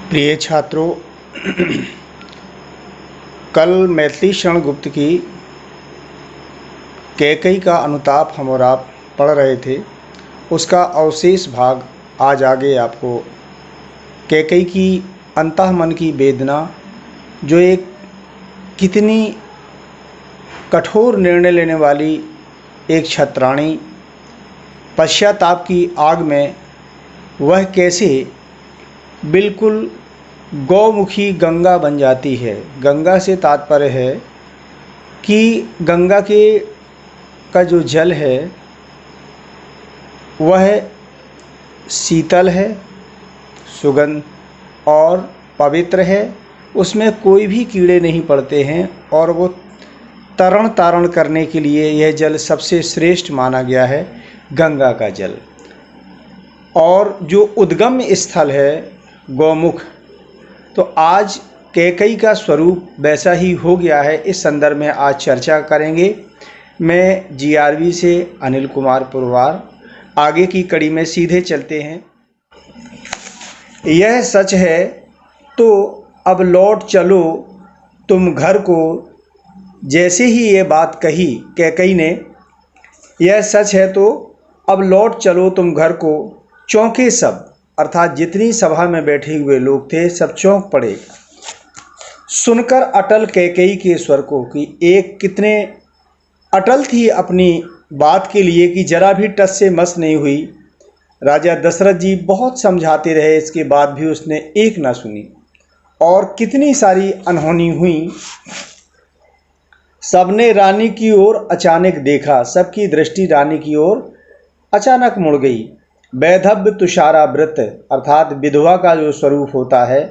प्रिय छात्रों, कल मैथिली शरण गुप्त की कैकेयी का अनुताप हम और आप पढ़ रहे थे। उसका अवशेष भाग आज आगे आपको कैकेयी की अंतःमन की वेदना, जो एक कितनी कठोर निर्णय लेने वाली एक क्षत्राणी, पश्चाताप की आग में वह कैसे बिल्कुल गौमुखी गंगा बन जाती है। गंगा से तात्पर्य है कि गंगा का जो जल है वह शीतल है, सुगंध और पवित्र है। उसमें कोई भी कीड़े नहीं पड़ते हैं और वो तरण तारण करने के लिए यह जल सबसे श्रेष्ठ माना गया है, गंगा का जल। और जो उद्गम स्थल है गौमुख, तो आज कैकेयी का स्वरूप वैसा ही हो गया है। इस संदर्भ में आज चर्चा करेंगे। मैं जीआरवी से अनिल कुमार पुरवार। आगे की कड़ी में सीधे चलते हैं। यह सच है तो अब लौट चलो तुम घर को। जैसे ही ये बात कही कैकेयी ने, यह सच है तो अब लौट चलो तुम घर को, चौंके सब, अर्थात जितनी सभा में बैठे हुए लोग थे सब चौंक पड़े सुनकर अटल कैकेयी के स्वर को, कि एक कितने अटल थी अपनी बात के लिए कि जरा भी टस से मस नहीं हुई। राजा दशरथ जी बहुत समझाते रहे, इसके बाद भी उसने एक ना सुनी और कितनी सारी अनहोनी हुई। सबने रानी की ओर अचानक देखा, सबकी दृष्टि रानी की ओर अचानक मुड़ गई। वैधव्य तुषारावृत, अर्थात विधवा का जो स्वरूप होता है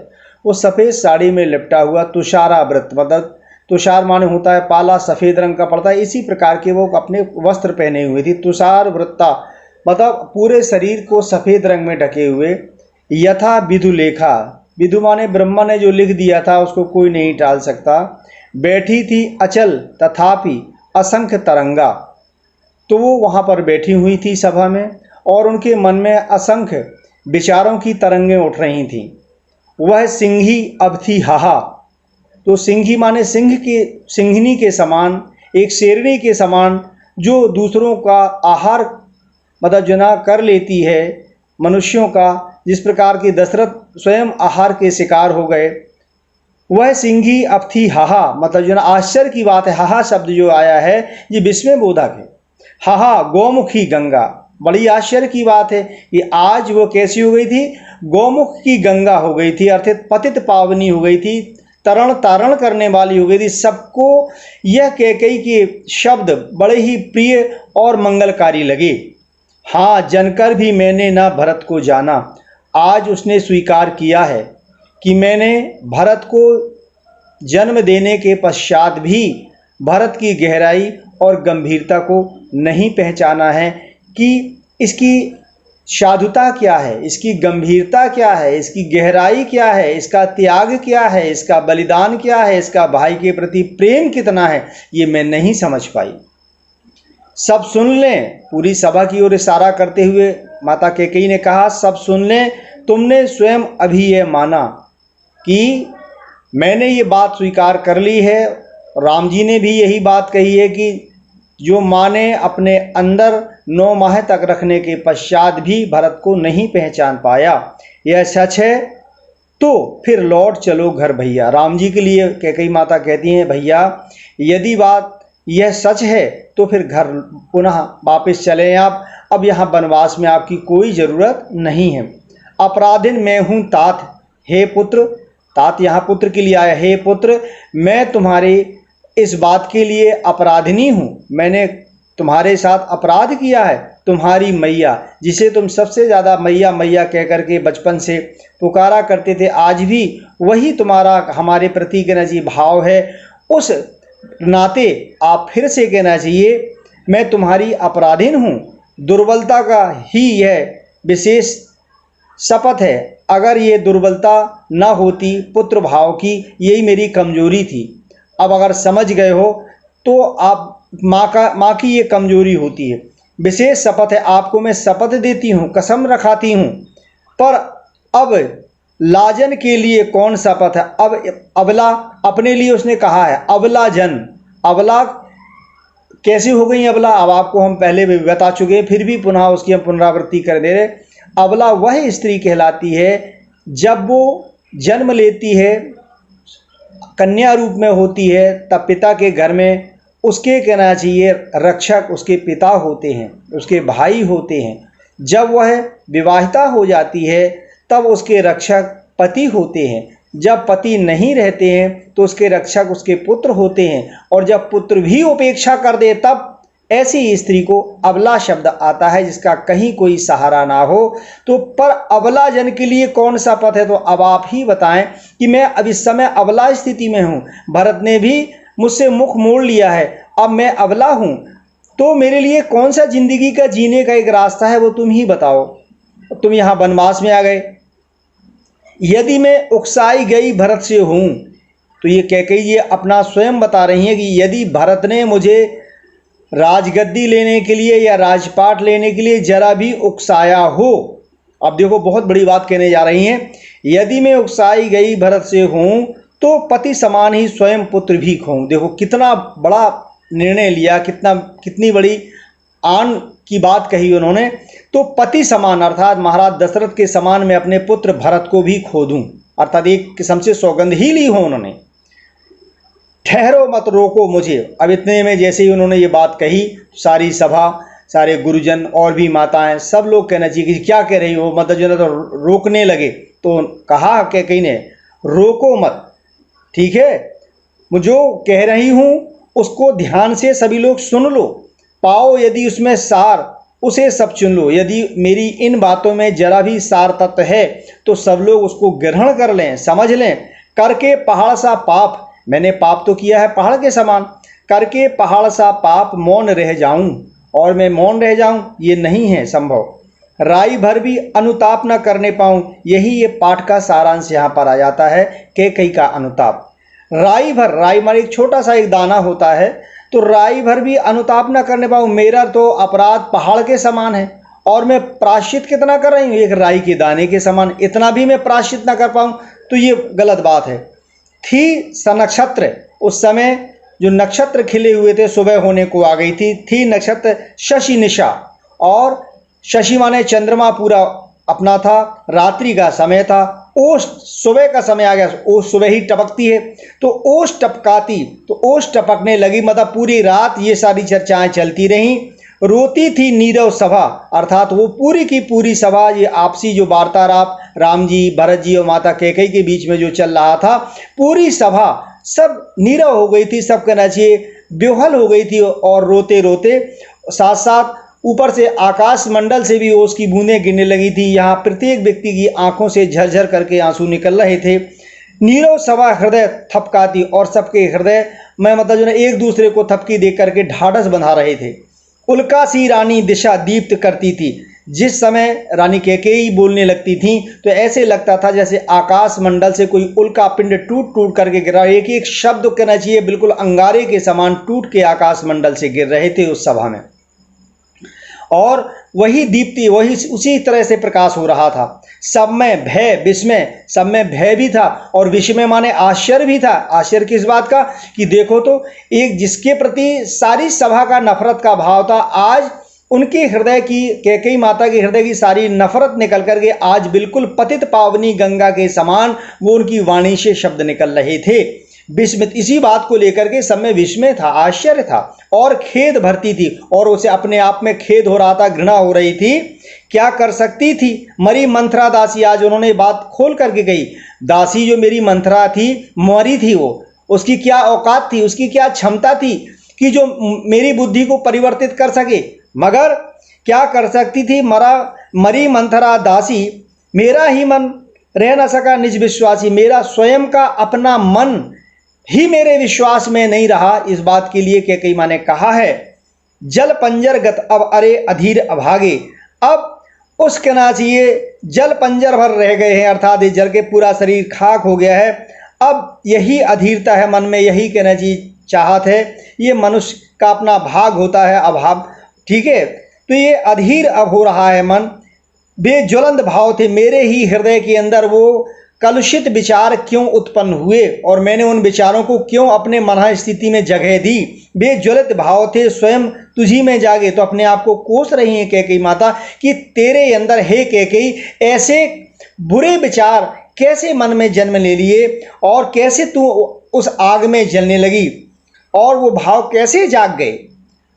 वो सफ़ेद साड़ी में लिपटा हुआ, तुषारावृत मतलब तुषार माने होता है पाला, सफ़ेद रंग का पड़ता है, इसी प्रकार के वो अपने वस्त्र पहने हुए थी। तुषार वृत्ता मतलब पूरे शरीर को सफ़ेद रंग में ढके हुए। यथा विधु लेखा, विधु माने ब्रह्मा ने जो लिख दिया था उसको कोई नहीं टाल सकता। बैठी थी अचल तथापि असंख्य तरंगा, तो वो वहाँ पर बैठी हुई थी सभा में और उनके मन में असंख्य विचारों की तरंगें उठ रही थीं। वह सिंही अब थी हाहा, तो सिंही माने सिंहनी के समान, एक शेरनी के समान, जो दूसरों का आहार मतलब जना कर लेती है मनुष्यों का, जिस प्रकार के दशरथ स्वयं आहार के शिकार हो गए। वह सिंही अब थी हाहा, मतलब जना आश्चर्य की बात है। हाहा शब्द जो आया है ये विस्मय बोधक है। हाहा गौमुखी गंगा, बड़ी आश्चर्य की बात है कि आज वो कैसी हो गई थी, गौमुख की गंगा हो गई थी, अर्थात पतित पावनी हो गई थी, तरण तारण करने वाली हो गई थी। सबको यह कैकेयी के शब्द बड़े ही प्रिय और मंगलकारी लगे। हाँ जनकर भी मैंने ना भरत को जाना, आज उसने स्वीकार किया है कि मैंने भरत को जन्म देने के पश्चात भी भरत की गहराई और गंभीरता को नहीं पहचाना है कि इसकी साधुता क्या है, इसकी गंभीरता क्या है, इसकी गहराई क्या है, इसका त्याग क्या है, इसका बलिदान क्या है, इसका भाई के प्रति प्रेम कितना है, ये मैं नहीं समझ पाई। सब सुन लें, पूरी सभा की ओर इशारा करते हुए माता कैकेयी ने कहा, सब सुन लें, तुमने स्वयं अभी ये माना कि मैंने ये बात स्वीकार कर ली है। राम जी ने भी यही बात कही है कि जो माँ ने अपने अंदर 9 माह तक रखने के पश्चात भी भरत को नहीं पहचान पाया, यह सच है तो फिर लौट चलो घर भैया। राम जी के लिए कैकेयी माता कहती हैं, भैया यदि बात यह सच है तो फिर घर पुनः वापस चलें आप, अब यहाँ वनवास में आपकी कोई ज़रूरत नहीं है। अपराधिन मैं हूँ तात, हे पुत्र, तात यहाँ पुत्र के लिए आया, हे पुत्र मैं तुम्हारे इस बात के लिए अपराधिनी हूँ, मैंने तुम्हारे साथ अपराध किया है। तुम्हारी मैया, जिसे तुम सबसे ज़्यादा मैया मैया कह करके बचपन से पुकारा करते थे, आज भी वही तुम्हारा हमारे प्रति कहना चाहिए भाव है। उस नाते आप फिर से कहना चाहिए मैं तुम्हारी अपराधीन हूँ। दुर्बलता का ही यह विशेष शपथ है। अगर ये दुर्बलता न होती पुत्र भाव की, यही मेरी कमजोरी थी। अब अगर समझ गए हो तो आप माँ की ये कमजोरी होती है। विशेष शपथ है, आपको मैं शपथ देती हूँ, कसम रखाती हूँ, पर अब लाजन के लिए कौन सा पथ है। अब अबला अपने लिए उसने कहा है, अबला जन, अबला कैसी हो गई अबला, अब आपको हम पहले भी बता चुके हैं, फिर भी पुनः उसकी हम पुनरावृत्ति कर दे रहे। अबला वह स्त्री कहलाती है जब वो जन्म लेती है, कन्या रूप में होती है, तब पिता के घर में उसके कहना चाहिए रक्षक उसके पिता होते हैं, उसके भाई होते हैं। जब वह विवाहिता हो जाती है तब उसके रक्षक पति होते हैं। जब पति नहीं रहते हैं तो उसके रक्षक उसके पुत्र होते हैं, और जब पुत्र भी उपेक्षा कर दे तब ऐसी स्त्री को अबला शब्द आता है जिसका कहीं कोई सहारा ना हो। तो पर अबला जन के लिए कौन सा पथ है, तो अब आप ही बताएं कि मैं अब इस समय अबला स्थिति में हूँ, भरत ने भी मुझसे मुख मोड़ लिया है, अब मैं अबला हूँ, तो मेरे लिए कौन सा जिंदगी का जीने का एक रास्ता है वो तुम ही बताओ। तुम यहाँ वनवास में आ गए। यदि मैं उकसाई गई भरत से हूँ, तो ये कैकेयी जी अपना स्वयं बता रही हैं कि यदि भरत ने मुझे राजगद्दी लेने के लिए या राजपाट लेने के लिए जरा भी उकसाया हो, अब देखो बहुत बड़ी बात कहने जा रही हैं, यदि मैं उकसाई गई भरत से हूँ तो पति समान ही स्वयं पुत्र भी खोऊं। देखो कितना बड़ा निर्णय लिया, कितनी बड़ी आन की बात कही उन्होंने। तो पति समान अर्थात महाराज दशरथ के समान मैं अपने पुत्र भरत को भी खो दूं, अर्थात एक किस्म से सौगंध ही ली हो उन्होंने। ठहरो मत रोको मुझे। अब इतने में जैसे ही उन्होंने ये बात कही, सारी सभा, सारे गुरुजन और भी माताएं सब लोग कहना चाहिए कि क्या कह रही हो, मतलब जो है तो रोकने लगे। तो कहा कैकेयी ने, रोको मत, ठीक है, मैं जो कह रही हूँ उसको ध्यान से सभी लोग सुन लो, पाओ यदि उसमें सार उसे सब चुन लो। यदि मेरी इन बातों में जरा भी सार तत्व है तो सब लोग उसको ग्रहण कर लें, समझ लें। करके पहाड़ सा पाप, मैंने पाप तो किया है पहाड़ के समान, करके पहाड़ सा पाप मौन रह जाऊं, और मैं मौन रह जाऊं ये नहीं है संभव। राई भर भी अनुताप न करने पाऊं, यही ये पाठ का सारांश यहाँ पर आ जाता है, कैकेयी का अनुताप। राई भर, राई माने एक छोटा सा एक दाना होता है, तो राई भर भी अनुताप न करने पाऊं, मेरा तो अपराध पहाड़ के समान है और मैं प्रायश्चित कितना कर रही हूँ, एक राई के दाने के समान, इतना भी मैं प्रायश्चित न कर पाऊं तो ये गलत बात है। थी सनक्षत्र, उस समय जो नक्षत्र खिले हुए थे, सुबह होने को आ गई थी नक्षत्र शशि निशा, और शशि माने चंद्रमा पूरा अपना था, रात्रि का समय था, ओस सुबह का समय आ गया, ओस सुबह ही टपकती है, तो ओस टपकाती, तो ओस टपकने लगी, मतलब पूरी रात ये सारी चर्चाएं चलती रहीं। रोती थी नीरव सभा, अर्थात वो पूरी की पूरी सभा, ये आपसी जो वार्तालाप राम जी, भरत जी और माता कैकेयी के बीच में जो चल रहा था, पूरी सभा सब नीरव हो गई थी, सब कहना चाहिए बेहाल हो गई थी, और रोते रोते साथ साथ ऊपर से आकाश मंडल से भी ओस की बूंदें गिरने लगी थी। यहाँ प्रत्येक व्यक्ति की आंखों से झरझर करके आंसू निकल रहे थे। नीरव सभा हृदय थपकाती, और सबके हृदय में मतलब जो है एक दूसरे को थपकी देख करके ढाढ़स बंधा रहे थे। उल्का सी रानी दिशा दीप्त करती थी, जिस समय रानी कैकेयी बोलने लगती थी तो ऐसे लगता था जैसे आकाश मंडल से कोई उल्का पिंड टूट टूट करके गिरा, एक एक शब्द कहना चाहिए बिल्कुल अंगारे के समान टूट के आकाश मंडल से गिर रहे थे उस सभा में, और वही दीप्ति, वही उसी तरह से प्रकाश हो रहा था। सब में भय विस्मय, सब में भय भी था और विस्मय माने आश्चर्य भी था। आश्चर्य किस बात का कि देखो तो एक जिसके प्रति सारी सभा का नफरत का भाव था, आज उनके हृदय की, कैकेयी माता के हृदय की सारी नफरत निकल करके आज बिल्कुल पतित पावनी गंगा के समान वो उनकी वाणी से शब्द निकल रहे थे। विस्मित, इसी बात को लेकर के सब में विस्मय था, आश्चर्य था और खेद भरती थी, और उसे अपने आप में खेद हो रहा था, घृणा हो रही थी। क्या कर सकती थी मरी मंथरा दासी, आज उन्होंने बात खोल करके कही, दासी जो मेरी मंथरा थी, मरी थी, वो उसकी क्या औकात थी, उसकी क्या क्षमता थी कि जो मेरी बुद्धि को परिवर्तित कर सके, मगर क्या कर सकती थी मरी मंथरा दासी, मेरा ही मन रह न सका निज विश्वासी, मेरा स्वयं का अपना मन ही मेरे विश्वास में नहीं रहा। इस बात के लिए कैकेयी माँ ने कहा है, जल पंजर गत अब अरे अधीर अभागे, अब उस कहना चाहिए जल पंजर भर रह गए हैं, अर्थात इस जल के पूरा शरीर खाक हो गया है, अब यही अधीरता है मन में, यही कहना चाहिए चाहत है, ये मनुष्य का अपना भाग होता है, अभाव, ठीक है। तो ये अधीर अब हो रहा है मन, बेज्वलंत भाव थे मेरे ही हृदय के अंदर, वो कलुषित विचार क्यों उत्पन्न हुए और मैंने उन विचारों को क्यों अपने मन स्थिति में जगह दी। वे ज्वलित भाव थे स्वयं तुझी में जागे। तो अपने आप को कोस रही है कैकेयी माता कि तेरे अंदर हे कैकेयी ऐसे बुरे विचार कैसे मन में जन्म ले लिए और कैसे तू उस आग में जलने लगी और वो भाव कैसे जाग गए।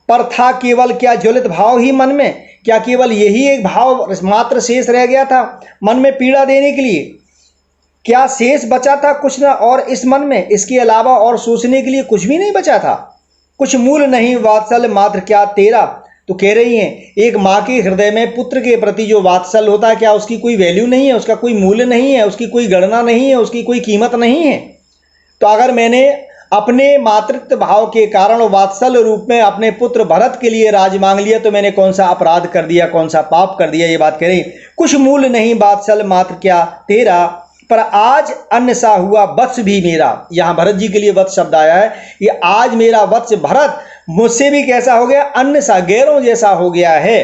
पर था केवल क्या ज्वलित भाव ही मन में? क्या केवल यही एक भाव मात्र शेष रह गया था मन में पीड़ा देने के लिए? क्या शेष बचा था कुछ न और इस मन में? इसके अलावा और सोचने के लिए कुछ भी नहीं बचा था। कुछ मूल नहीं वात्सल्य मात्र क्या तेरा। तो कह रही हैं एक माँ के हृदय में पुत्र के प्रति जो वात्सल्य होता है, क्या उसकी कोई वैल्यू नहीं है, उसका कोई मूल्य नहीं है, उसकी कोई गणना नहीं है, उसकी कोई कीमत नहीं है। तो अगर मैंने अपने मातृत्व भाव के कारण वात्सल्य रूप में अपने पुत्र भरत के लिए राज मांग लिया तो मैंने कौन सा अपराध कर दिया, कौन सा पाप कर दिया। ये बात कह रही कुछ मूल्य नहीं वात्सल्य मात्र क्या तेरा, पर आज अन्य सा हुआ वत्स भी मेरा। यहाँ भरत जी के लिए वत्स शब्द आया है। ये आज मेरा वत्स भरत मुझसे भी कैसा हो गया, अन्य सा गैरों जैसा हो गया है।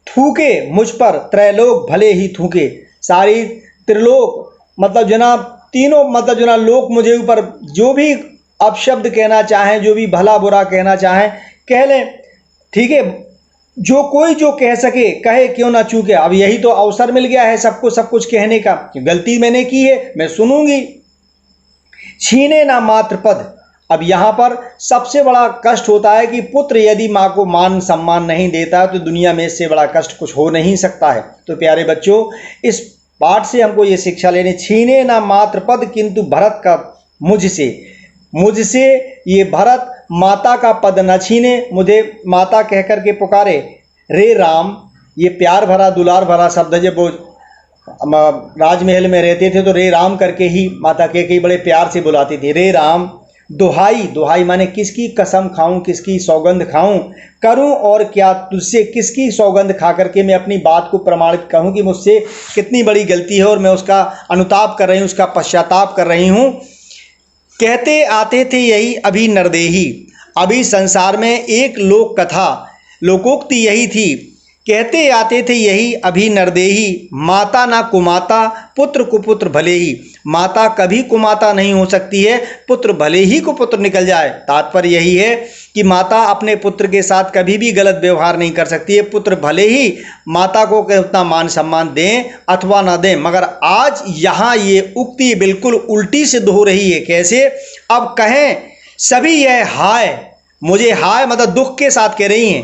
थूके मुझ पर त्रैलोक भले ही थूके। सारी त्रिलोक मतलब जना तीनों मतलब जना लोक मुझे ऊपर जो भी अपशब्द कहना चाहें, जो भी भला बुरा कहना चाहें कह लें, ठीक है। जो कोई जो कह सके कहे, क्यों ना चूके। अब यही तो अवसर मिल गया है सबको सब कुछ कहने का। गलती मैंने की है, मैं सुनूंगी। छीने ना मात्र पद। अब यहाँ पर सबसे बड़ा कष्ट होता है कि पुत्र यदि माँ को मान सम्मान नहीं देता तो दुनिया में इससे बड़ा कष्ट कुछ हो नहीं सकता है। तो प्यारे बच्चों, इस पाठ से हमको ये शिक्षा लेनी, छीने ना मात्र पद किंतु भरत का मुझसे ये भरत माता का पद न छीने, मुझे माता कह कर के पुकारे। रे राम, ये प्यार भरा दुलार भरा शब्द है। जब वो राजमहल में रहते थे तो रे राम करके ही माता कैकेयी बड़े प्यार से बुलाती थी। रे राम, दुहाई, दुहाई माने किसकी कसम खाऊं, किसकी सौगंध खाऊं, करूं और क्या तुझसे किसकी सौगंध खा करके मैं अपनी बात को प्रमाणित कहूं कि मुझसे कितनी बड़ी गलती है और मैं उसका अनुताप कर रही हूं, उसका पश्चाताप कर रही हूं। कहते आते थे यही अभी नरदेही। अभी संसार में एक लोक कथा लोकोक्ति यही थी, कहते आते थे यही अभी नरदेही। माता ना कुमाता पुत्र कुपुत्र भले ही। माता कभी कुमाता नहीं हो सकती है, पुत्र भले ही कुपुत्र निकल जाए। तात्पर्य यही है कि माता अपने पुत्र के साथ कभी भी गलत व्यवहार नहीं कर सकती है। पुत्र भले ही माता को उतना मान सम्मान दें अथवा ना दें। मगर आज यहाँ ये उक्ति बिल्कुल उल्टी सिद्ध हो रही है। कैसे? अब कहें सभी यह हाय, मुझे हाय मतलब दुख के साथ कह रही हैं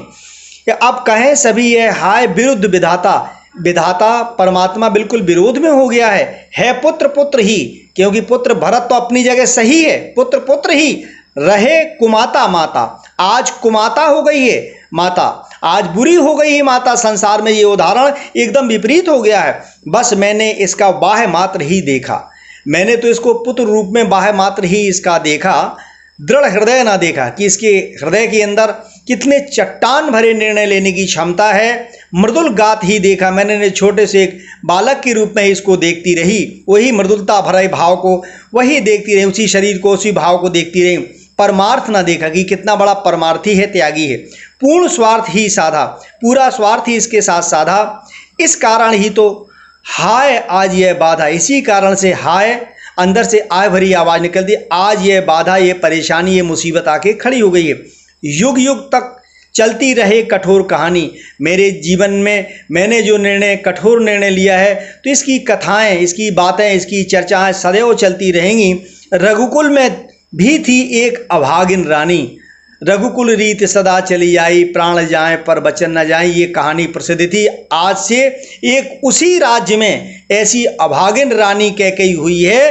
कि अब कहें सभी यह हाय विरुद्ध विधाता। विधाता परमात्मा बिल्कुल विरोध में हो गया है पुत्र पुत्र ही, क्योंकि पुत्र भरत तो अपनी जगह सही है, पुत्र पुत्र ही रहे। कुमाता माता, आज कुमाता हो गई है माता, आज बुरी हो गई है माता। संसार में ये उदाहरण एकदम विपरीत हो गया है। बस मैंने इसका बाह्य मात्र ही देखा, मैंने तो इसको पुत्र रूप में बाह्य मात्र ही इसका देखा, दृढ़ हृदय ना देखा कि इसके हृदय के अंदर कितने चट्टान भरे निर्णय लेने की क्षमता है। मृदुल गात ही देखा मैंने, छोटे से एक बालक के रूप में इसको देखती रही, वही मृदुलता भरे भाव को वही देखती रही, उसी शरीर को उसी भाव को देखती रही। परमार्थ ना देखा कि कितना बड़ा परमार्थी है, त्यागी है। पूर्ण स्वार्थ ही साधा, पूरा स्वार्थ ही इसके साथ साधा। इस कारण ही तो हाय आज यह बाधा, इसी कारण से हाय अंदर से आय भरी आवाज निकलती। आज यह बाधा, ये परेशानी, ये मुसीबत आके खड़ी हो गई है। युग युग तक चलती रहे कठोर कहानी। मेरे जीवन में मैंने जो निर्णय कठोर निर्णय लिया है तो इसकी कथाएं, इसकी बातें, इसकी चर्चाएं सदैव चलती रहेंगी। रघुकुल में भी थी एक अभागिन रानी, रघुकुल रीत सदा चली आई, प्राण जाए पर बचन न जाए, ये कहानी प्रसिद्ध थी। आज से एक उसी राज्य में ऐसी अभागिन रानी कैकेयी हुई है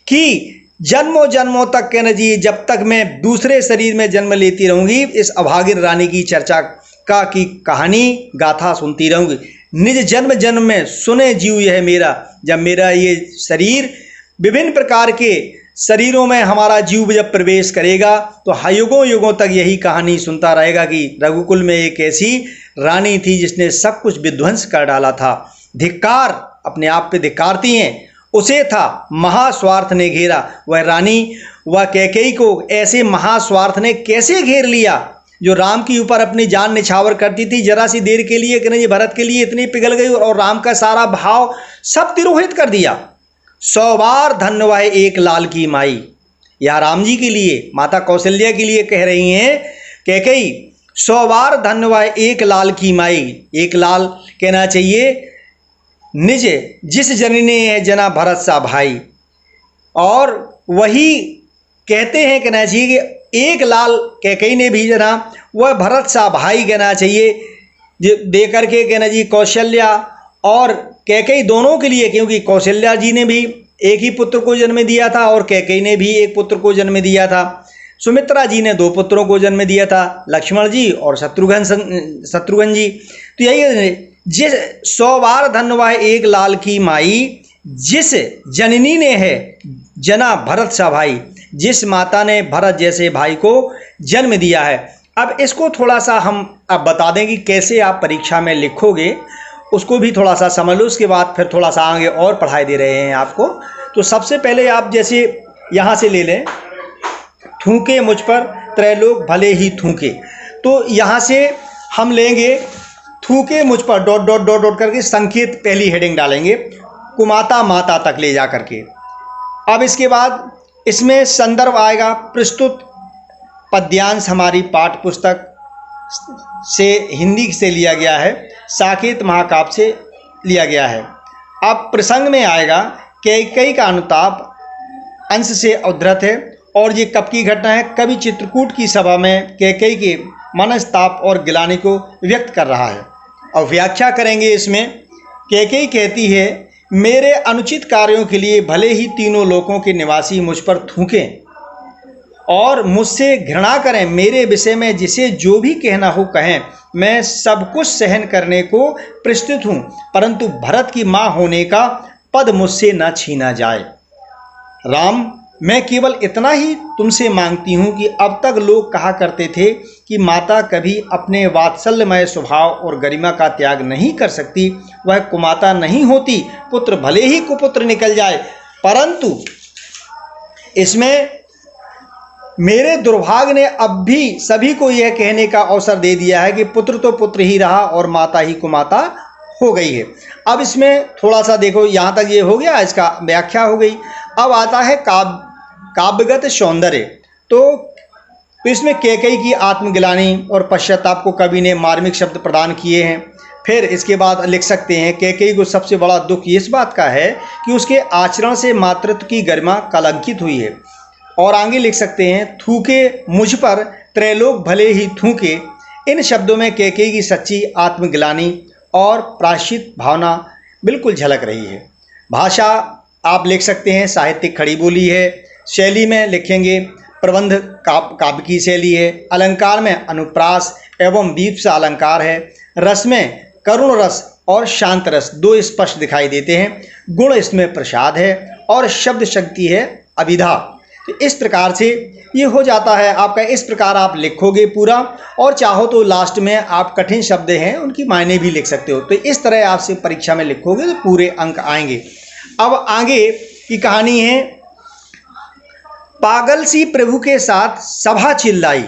कि जन्मों जन्मों तक कहना चाहिए, जब तक मैं दूसरे शरीर में जन्म लेती रहूंगी इस अभागिन रानी की चर्चा का की कहानी गाथा सुनती रहूंगी। निज जन्म जन्म में सुने जीव यह मेरा। जब मेरा ये शरीर विभिन्न प्रकार के शरीरों में हमारा जीव जब प्रवेश करेगा तो युगों युगों तक यही कहानी सुनता रहेगा कि रघुकुल में एक ऐसी रानी थी जिसने सब कुछ विध्वंस कर डाला था। धिक्कार, अपने आप पे धिक्कारती हैं, उसे था महास्वार्थ ने घेरा। वह रानी, वह कैकेयी को ऐसे महास्वार्थ ने कैसे घेर लिया जो राम के ऊपर अपनी जान निछावर करती थी। जरा सी देर के लिए कि नहीं भरत के लिए इतनी पिघल गई और राम का सारा भाव सब तिरोहित कर दिया। 100 बार धन्य वह एक लाल की माई। या राम जी के लिए, माता कौशल्या के लिए कह रही हैं कैकेयी, 100 बार धन्य वह एक लाल की माई। एक लाल कहना चाहिए निज जिस जननी ने जना भरत सा भाई। और वही कहते हैं कहना चाहिए कि एक लाल कैकेयी ने भी जना वह भरत सा भाई कहना चाहिए दे करके कहना जी कौशल्या और कैकेयी दोनों के लिए, क्योंकि कौशल्या जी ने भी एक ही पुत्र को जन्म दिया था और कैकेयी ने भी एक पुत्र को जन्म दिया था। सुमित्रा जी ने 2 पुत्रों को जन्म दिया था, लक्ष्मण जी और शत्रुघ्न जी। तो यही है, जिस 100 बार धन्य वह एक लाल की माई, जिस जननी ने है जना भरत सा भाई, जिस माता ने भरत जैसे भाई को जन्म दिया है। अब इसको थोड़ा सा हम अब बता दें कि कैसे आप परीक्षा में लिखोगे, उसको भी थोड़ा सा समझ लो, उसके बाद फिर थोड़ा सा आगे और पढ़ाई दे रहे हैं आपको। तो सबसे पहले आप जैसे यहाँ से ले लें, थूके मुझ पर त्रैलोक भले ही थूके। तो यहाँ से हम लेंगे थूके मुझ पर डॉट डॉट डॉट डॉट करके संकेत पहली हेडिंग डालेंगे, कुमाता माता तक ले जा करके। अब इसके बाद इसमें संदर्भ आएगा प्रस्तुत पद्यांश हमारी पाठ्य पुस्तक से हिंदी से लिया गया है, साकेत महाकाव्य से लिया गया है। अब प्रसंग में आएगा कैकेयी का अनुताप अंश से उद्धृत है और ये कब की घटना है, कवि चित्रकूट की सभा में कैकेयी के मनस्ताप और गिलानी को व्यक्त कर रहा है। और व्याख्या करेंगे इसमें। कैकेयी कहती है, मेरे अनुचित कार्यों के लिए भले ही तीनों लोकों के निवासी मुझ पर थूकें और मुझसे घृणा करें, मेरे विषय में जिसे जो भी कहना हो कहें, मैं सब कुछ सहन करने को प्रस्तुत हूँ, परंतु भरत की माँ होने का पद मुझसे न छीना जाए। राम, मैं केवल इतना ही तुमसे मांगती हूँ कि अब तक लोग कहा करते थे कि माता कभी अपने वात्सल्यमय स्वभाव और गरिमा का त्याग नहीं कर सकती, वह कुमाता नहीं होती, पुत्र भले ही कुपुत्र निकल जाए, परंतु इसमें मेरे दुर्भाग्य ने अब भी सभी को यह कहने का अवसर दे दिया है कि पुत्र तो पुत्र ही रहा और माता ही कुमाता हो गई है। अब इसमें थोड़ा सा देखो, यहाँ तक ये हो गया, इसका व्याख्या हो गई। अब आता है काव्यगत सौंदर्य। तो इसमें कैकेयी की आत्मगिलानी और पश्चाताप को कवि ने मार्मिक शब्द प्रदान किए हैं। फिर इसके बाद लिख सकते हैं, कैकेयी को सबसे बड़ा दुख इस बात का है कि उसके आचरण से मातृत्व की गरिमा कलंकित हुई है। और आगे लिख सकते हैं, थूके मुझ पर त्रैलोक भले ही थूके। इन शब्दों में कैकेयी की सच्ची आत्मगिलानी और प्रायश्चित भावना बिल्कुल झलक रही है। भाषा आप लिख सकते हैं साहित्यिक खड़ी बोली है। शैली में लिखेंगे प्रबंध काव्य की शैली है। अलंकार में अनुप्रास एवं वीप्सा अलंकार है। रस में करुण रस और शांत रस 2 स्पष्ट दिखाई देते हैं। गुण इसमें प्रसाद है और शब्द शक्ति है अभिधा। तो इस प्रकार से ये हो जाता है आपका। इस प्रकार आप लिखोगे पूरा, और चाहो तो लास्ट में आप कठिन शब्द हैं उनकी मायने भी लिख सकते हो। तो इस तरह आपसे परीक्षा में लिखोगे तो पूरे अंक आएंगे। अब आगे की कहानी है, पागल सी प्रभु के साथ सभा चिल्लाई।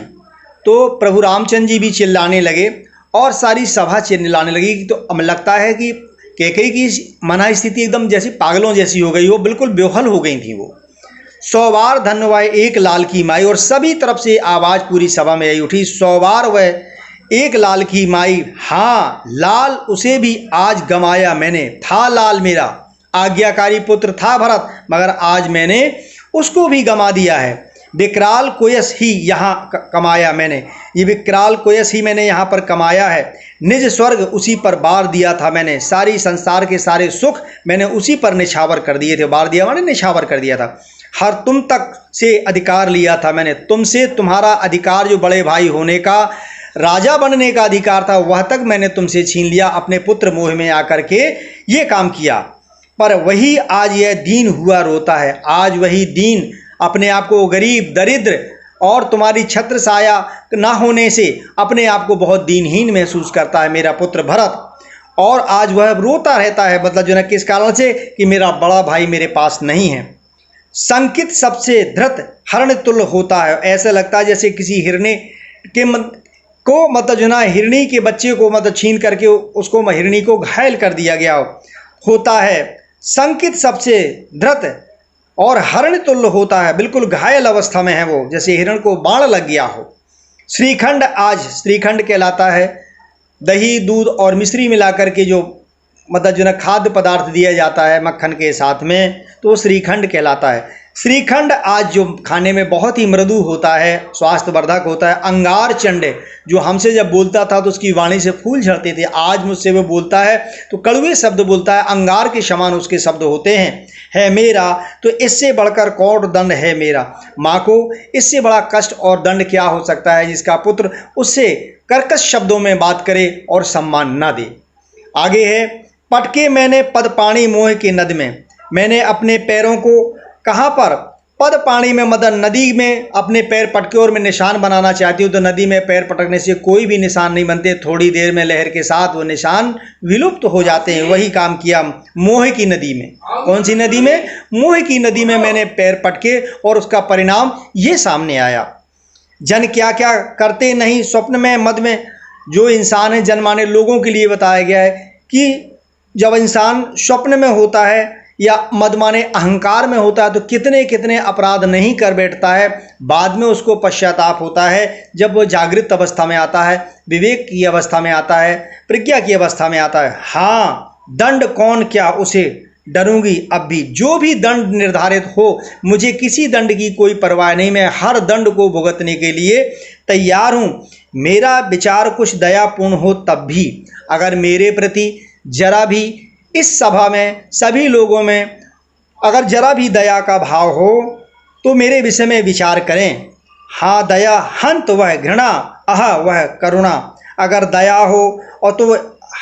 तो प्रभु रामचंद्र जी भी चिल्लाने लगे और सारी सभा चिल्लाने लगी। तो अब लगता है कि कैकेयी की मना स्थिति एकदम जैसी पागलों जैसी हो गई, वो बिल्कुल बेहाल हो गई थी। वो 100 बार धन्य वह एक लाल की माई, और सभी तरफ से आवाज पूरी सभा में आई उठी, 100 बार वह एक लाल की माई। हाँ, लाल उसे भी आज गमाया मैंने, था लाल मेरा, आज्ञाकारी पुत्र था भरत, मगर आज मैंने उसको भी गमा दिया है। विकराल कोयस ही यहाँ कमाया मैंने, ये विकराल कोयस ही मैंने यहाँ पर कमाया है। निज स्वर्ग उसी पर बार दिया था मैंने, सारी संसार के सारे सुख मैंने उसी पर निछावर कर दिए थे। बार दिया मैंने निछावर कर दिया था। हर तुम तक से अधिकार लिया था मैंने, तुमसे तुम्हारा अधिकार जो बड़े भाई होने का, राजा बनने का अधिकार था, वह तक मैंने तुमसे छीन लिया। अपने पुत्र मोह में आकर के ये काम किया, पर वही आज यह दीन हुआ रोता है। आज वही दीन अपने आप को गरीब दरिद्र और तुम्हारी छत्र साया ना होने से अपने आप को बहुत दीनहीन महसूस करता है मेरा पुत्र भरत। और आज वह रोता रहता है, मतलब जो है किस कारण से, कि मेरा बड़ा भाई मेरे पास नहीं है। संकित सबसे धृत हरण तुल्य होता है। ऐसा लगता है जैसे किसी हिरणे के को मतलब जो ना हिरणी के बच्चे को मतलब छीन करके उसको हिरणी को घायल कर दिया गया होता है। संकित सबसे धृत और हरण तुल्य होता है, बिल्कुल घायल अवस्था में है वो, जैसे हिरण को बाण लग गया हो। श्रीखंड, आज श्रीखंड कहलाता है दही दूध और मिश्री मिलाकर के जो मतलब जो ना खाद्य पदार्थ दिया जाता है मक्खन के साथ में, तो वो श्रीखंड कहलाता है। श्रीखंड आज जो खाने में बहुत ही मृदु होता है, स्वास्थ्यवर्धक होता है। अंगार चंड, जो हमसे जब बोलता था तो उसकी वाणी से फूल झड़ते थे, आज मुझसे वो बोलता है तो कड़वे शब्द बोलता है, अंगार के समान उसके शब्द होते हैं। है मेरा, तो इससे बढ़कर कौट दंड है मेरा। माँ को इससे बड़ा कष्ट और दंड क्या हो सकता है जिसका पुत्र उससे कर्कश शब्दों में बात करे और सम्मान ना दे। आगे है, पटके मैंने पद पानी मोह के नद में। मैंने अपने पैरों को कहाँ पर, पद पानी में, मदन नदी में अपने पैर पटके और मैं निशान बनाना चाहती हूँ तो नदी में पैर पटकने से कोई भी निशान नहीं बनते, थोड़ी देर में लहर के साथ वो निशान विलुप्त हो जाते हैं। वही काम किया मोह की नदी में। कौन सी नदी में? मोह की नदी में मैंने पैर पटके और उसका परिणाम ये सामने आया। जन क्या क्या करते नहीं स्वप्न में मद में। जो इंसान है, जनमाने लोगों के लिए बताया गया है कि जब इंसान स्वप्न में होता है या मद माने अहंकार में होता है तो कितने कितने अपराध नहीं कर बैठता है, बाद में उसको पश्चाताप होता है जब वो जागृत अवस्था में आता है, विवेक की अवस्था में आता है, प्रज्ञा की अवस्था में आता है। हाँ, दंड कौन क्या उसे डरूंगी अब भी, जो भी दंड निर्धारित हो मुझे किसी दंड की कोई परवाह नहीं, मैं हर दंड को भुगतने के लिए तैयार हूँ। मेरा विचार कुछ दयापूर्ण हो तब भी, अगर मेरे प्रति जरा भी इस सभा में सभी लोगों में अगर जरा भी दया का भाव हो तो मेरे विषय में विचार करें। हाँ, दया हंत वह घृणा, अह वह करुणा। अगर दया हो और तो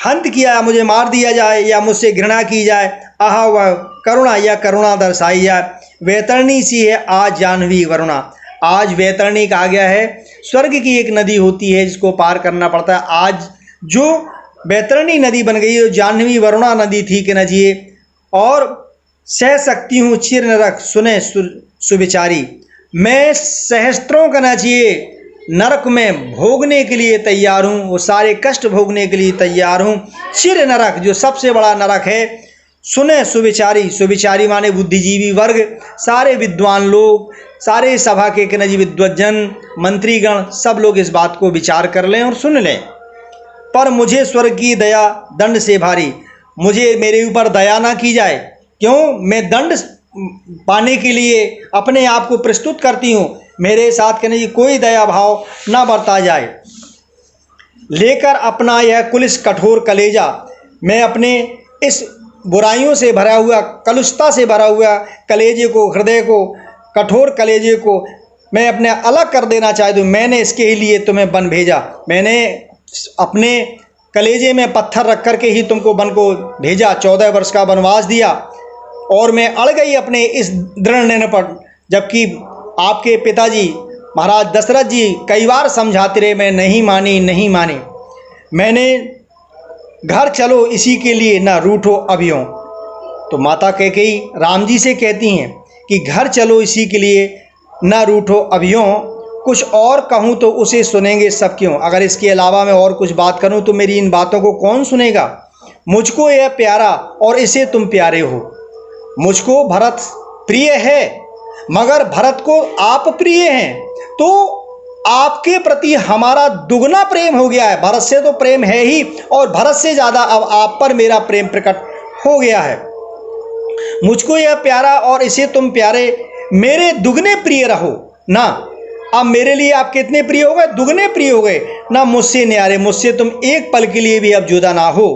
हंत किया, मुझे मार दिया जाए या मुझसे घृणा की जाए, अह वह करुणा या करुणा दर्शाई जाए। वैतरणी सी है आज जाह्नवी वरुणा। आज वैतरणी कहा गया है, स्वर्ग की एक नदी होती है जिसको पार करना पड़ता है। आज जो वैतरणी नदी बन गई, जाह्नवी वरुणा नदी थी कि न जिए। और सह सकती हूँ चिर नरक सुने सुविचारी। मैं सहस्त्रों का न जिए नरक में भोगने के लिए तैयार हूँ, वो सारे कष्ट भोगने के लिए तैयार हूँ। चिर नरक, जो सबसे बड़ा नरक है, सुने सुविचारी। सुविचारी माने बुद्धिजीवी वर्ग, सारे विद्वान लोग, सारे सभा के कनजी विद्वज्जन, मंत्रीगण, सब लोग इस बात को विचार कर लें और सुन लें। पर मुझे स्वर्ग की दया दंड से भारी, मुझे मेरे ऊपर दया ना की जाए। क्यों? मैं दंड पाने के लिए अपने आप को प्रस्तुत करती हूँ, मेरे साथ कहने की कोई दया भाव ना बरता जाए। लेकर अपना यह कुलिस कठोर कलेजा, मैं अपने इस बुराइयों से भरा हुआ, कलुषता से भरा हुआ कलेजे को, हृदय को, कठोर कलेजे को मैं अपने अलग कर देना चाहती हूँ। मैंने इसके ही लिए तुम्हें बन भेजा, मैंने अपने कलेजे में पत्थर रख कर के ही तुमको वन को भेजा, 14 वर्ष का वनवास दिया और मैं अड़ गई अपने इस दृढ़ निर्णय पर। जबकि आपके पिताजी महाराज दशरथ जी कई बार समझाते रहे, मैं नहीं मानी, नहीं मानी। मैंने घर चलो इसी के लिए ना रूठो अभियों। तो माता कैकेयी राम जी से कहती हैं कि घर चलो इसी के लिए ना रूठो अभियों, कुछ और कहूँ तो उसे सुनेंगे सब क्यों। अगर इसके अलावा मैं और कुछ बात करूँ तो मेरी इन बातों को कौन सुनेगा। मुझको यह प्यारा और इसे तुम प्यारे हो। मुझको भरत प्रिय है मगर भरत को आप प्रिय हैं, तो आपके प्रति हमारा दुगना प्रेम हो गया है। भरत से तो प्रेम है ही और भरत से ज़्यादा अब आप पर मेरा प्रेम प्रकट हो गया है। मुझको यह प्यारा और इसे तुम प्यारे, मेरे दुगने प्रिय रहो ना। अब मेरे लिए आप कितने प्रिय हो गए? दुगने प्रिय हो गए ना। मुझसे न्यारे, मुझसे तुम एक पल के लिए भी अब जुदा ना हो।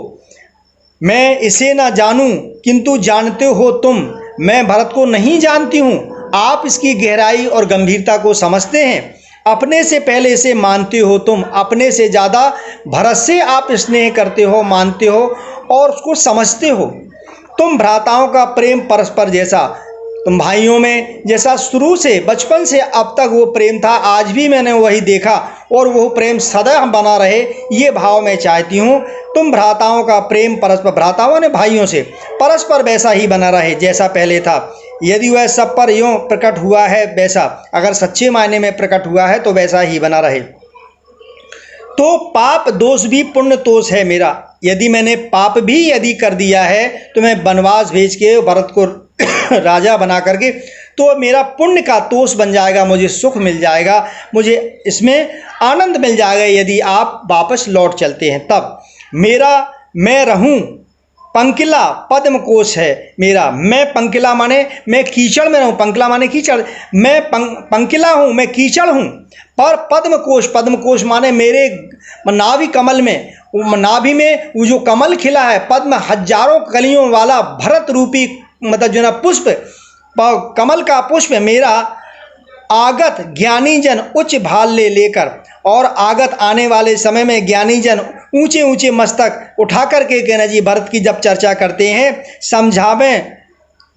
मैं इसे ना जानूं किंतु जानते हो तुम, मैं भरत को नहीं जानती हूँ, आप इसकी गहराई और गंभीरता को समझते हैं। अपने से पहले इसे मानते हो तुम, अपने से ज़्यादा भरत से आप स्नेह करते हो, मानते हो और उसको समझते हो। तुम भ्राताओं का प्रेम परस्पर जैसा, तुम भाइयों में जैसा शुरू से बचपन से अब तक वो प्रेम था, आज भी मैंने वही देखा और वो प्रेम सदा बना रहे, ये भाव मैं चाहती हूँ। तुम भ्राताओं का प्रेम परस्पर, भ्राताओं ने भाइयों से परस्पर वैसा ही बना रहे जैसा पहले था। यदि वह सब पर यूँ प्रकट हुआ है वैसा, अगर सच्चे मायने में प्रकट हुआ है तो वैसा ही बना रहे। तो पाप दोष भी पुण्य दोष है मेरा, यदि मैंने पाप भी यदि कर दिया है तो मैं वनवास भेज के भरत को राजा बना करके तो मेरा पुण्य का तोष बन जाएगा, मुझे सुख मिल जाएगा, मुझे इसमें आनंद मिल जाएगा यदि आप वापस लौट चलते हैं। तब मैं रहूं पंकिला पद्म कोश है मेरा। मैं पंकिला माने मैं कीचड़ में रहूं, पंकिला माने कीचड़, मैं पंकिला हूं, मैं कीचड़ हूं। पर पद्म कोश माने मेरे नाभि कमल में, नाभि में वो जो कमल खिला है, पद्म हजारों कलियों वाला भरत रूपी मतलब जो ना पुष्प, कमल का पुष्प मेरा आगत ज्ञानी जन उच्च भाल लेकर, और आगत आने वाले समय में ज्ञानी जन ऊंचे ऊंचे मस्तक उठा करके कहना जी भरत की जब चर्चा करते हैं, समझावें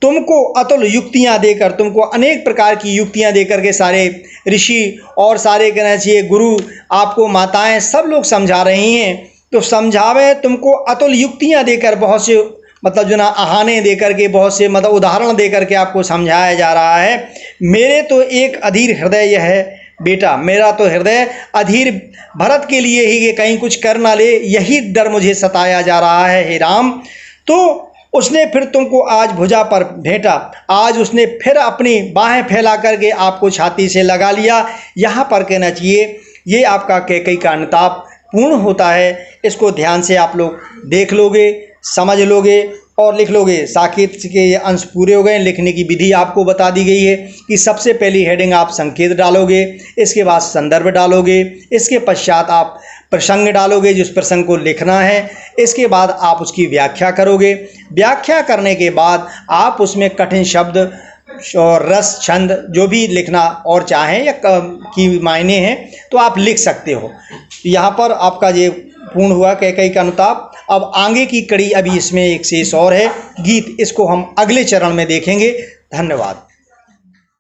तुमको अतुल युक्तियां देकर, तुमको अनेक प्रकार की युक्तियां देकर के सारे ऋषि और सारे कहना चाहिए गुरु, आपको माताएं सब लोग समझा रही हैं। तो समझावें तुमको अतुल युक्तियां देकर, बहुत से मतलब जो ना आहाने देकर के, बहुत से मतलब उदाहरण देकर के आपको समझाया जा रहा है। मेरे तो एक अधीर हृदय यह है बेटा, मेरा तो हृदय अधीर भरत के लिए ही कि कहीं कुछ कर ना ले, यही डर मुझे सताया जा रहा है हे राम। तो उसने फिर तुमको आज भुजा पर भेंटा, आज उसने फिर अपनी बाहें फैला करके आपको छाती से लगा लिया। यहाँ पर कहना चाहिए ये आपका कैकेयी का अनुताप पूर्ण होता है। इसको ध्यान से आप लोग देख लोगे, समझ लोगे और लिख लोगे। साकेत के ये अंश पूरे हो गए। लिखने की विधि आपको बता दी गई है कि सबसे पहली हेडिंग आप संकेत डालोगे, इसके बाद संदर्भ डालोगे, इसके पश्चात आप प्रसंग डालोगे जिस प्रसंग को लिखना है, इसके बाद आप उसकी व्याख्या करोगे। व्याख्या करने के बाद आप उसमें कठिन शब्द और रस छंद जो भी लिखना और चाहें या की मायने हैं तो आप लिख सकते हो। यहाँ पर आपका ये पूर्ण हुआ कैकेयी का अनुताप। अब आगे की कड़ी अभी इसमें एक शेष और है गीत, इसको हम अगले चरण में देखेंगे। धन्यवाद।